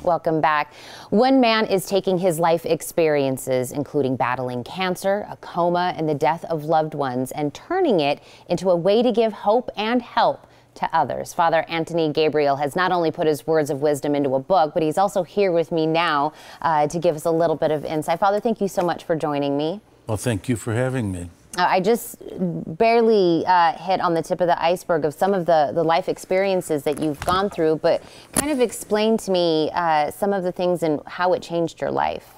Welcome back. One man is taking his life experiences, including battling cancer, a coma, and the death of loved ones, and turning it into a way to give hope and help to others. Father Antony Gabriel has not only put his words of wisdom into a book, but he's also here with me now to give us a little bit of insight. Father, thank you so much for joining me. Well, thank you for having me. I just barely hit on the tip of the iceberg of some of the life experiences that you've gone through, but kind of explain to me some of the things and how it changed your life.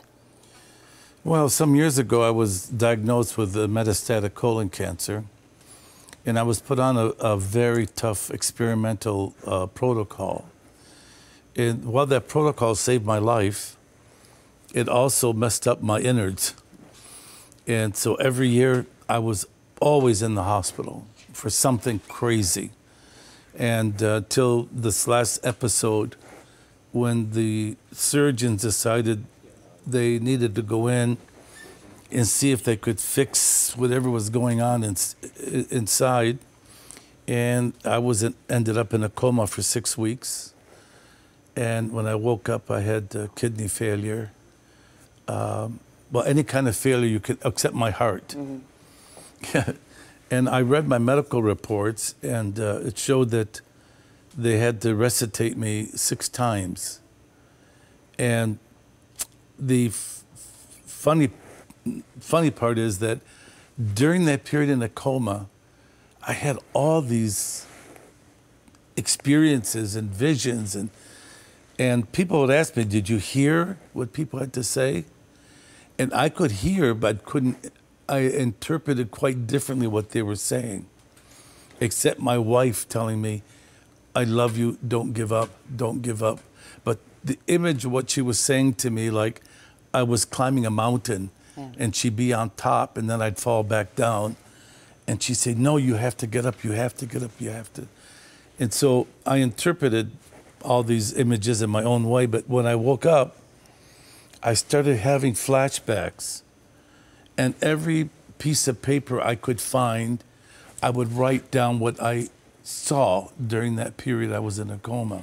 Well, some years ago, I was diagnosed with metastatic colon cancer, and I was put on a very tough experimental protocol. And while that protocol saved my life, it also messed up my innards. And so every year, I was always in the hospital for something crazy. And till this last episode, when the surgeons decided they needed to go in and see if they could fix whatever was going on inside. And I ended up in a coma for 6 weeks. And when I woke up, I had kidney failure. Well, any kind of failure you could, except my heart. Mm-hmm. And I read my medical reports, and it showed that they had to resuscitate me 6 times. And the funny part is that during that period in a coma, I had all these experiences and visions, and people would ask me, "Did you hear what people had to say?" And I could hear, but I interpreted quite differently what they were saying, except my wife telling me, "I love you, don't give up, don't give up." But the image of what she was saying to me, like I was climbing a mountain, and she'd be on top, and then I'd fall back down. And she'd say, "No, you have to get up, you have to get up, you have to." And so I interpreted all these images in my own way, but when I woke up, I started having flashbacks. And every piece of paper I could find, I would write down what I saw during that period I was in a coma.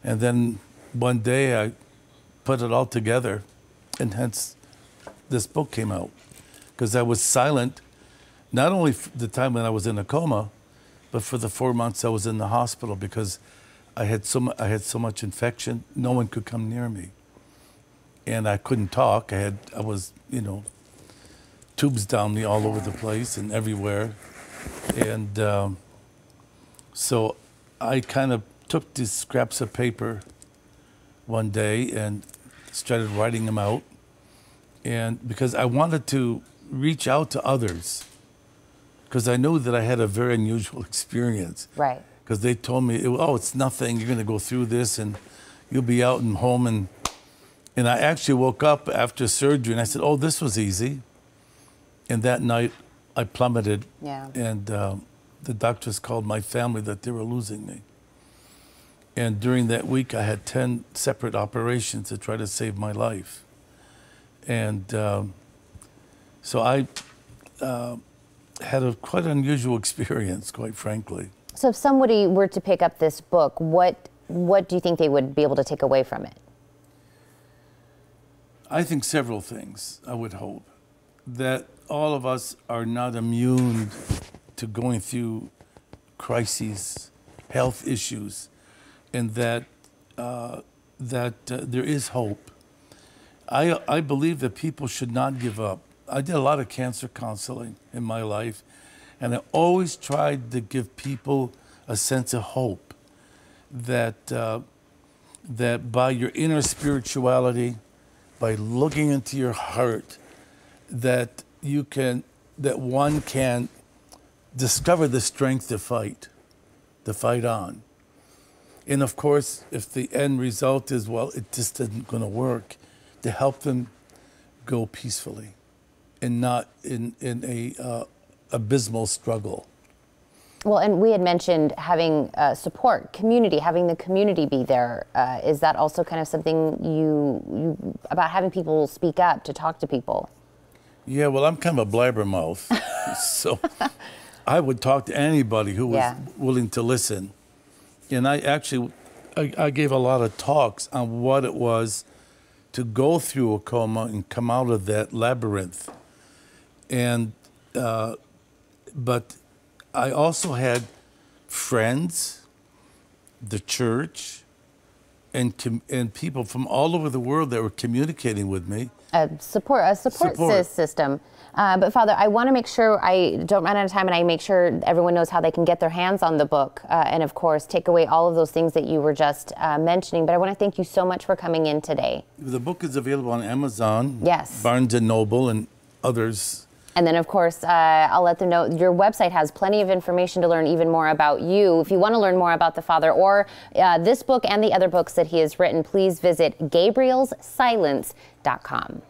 And then one day I put it all together, and hence this book came out. Because I was silent, not only for the time when I was in a coma, but for the 4 months I was in the hospital, because I had so much infection, no one could come near me. And I couldn't talk. I was, you know, tubes down me all over the place and everywhere. And so I kind of took these scraps of paper one day and started writing them out. And because I wanted to reach out to others, because I knew that I had a very unusual experience. Right. Because they told me, "Oh, it's nothing. You're going to go through this and you'll be out and home." And I actually woke up after surgery and I said, "Oh, this was easy." And that night I plummeted. Yeah. And the doctors called my family that they were losing me. And during that week, I had 10 separate operations to try to save my life. And so I had a quite unusual experience, quite frankly. So if somebody were to pick up this book, what do you think they would be able to take away from it? I think several things, I would hope. That all of us are not immune to going through crises, health issues, and that there is hope. I believe that people should not give up. I did a lot of cancer counseling in my life, and I always tried to give people a sense of hope that that by your inner spirituality, by looking into your heart, that one can discover the strength to fight on. And of course, if the end result is, well, it just isn't going to work, to help them go peacefully and not in a abysmal struggle. Well, and we had mentioned having support, community, having the community be there. Is that also kind of something you about having people speak up, to talk to people? Yeah, well, I'm kind of a blabbermouth, so I would talk to anybody who was willing to listen. And I actually I gave a lot of talks on what it was to go through a coma and come out of that labyrinth. And but I also had friends, the church, and people from all over the world that were communicating with me. A support system. But Father, I want to make sure I don't run out of time, and I make sure everyone knows how they can get their hands on the book, and of course take away all of those things that you were just mentioning. But I want to thank you so much for coming in today. The book is available on Amazon, yes, Barnes & Noble, and others. And then, of course, I'll let them know your website has plenty of information to learn even more about you. If you want to learn more about the Father or this book and the other books that he has written, please visit GabrielsSilence.com.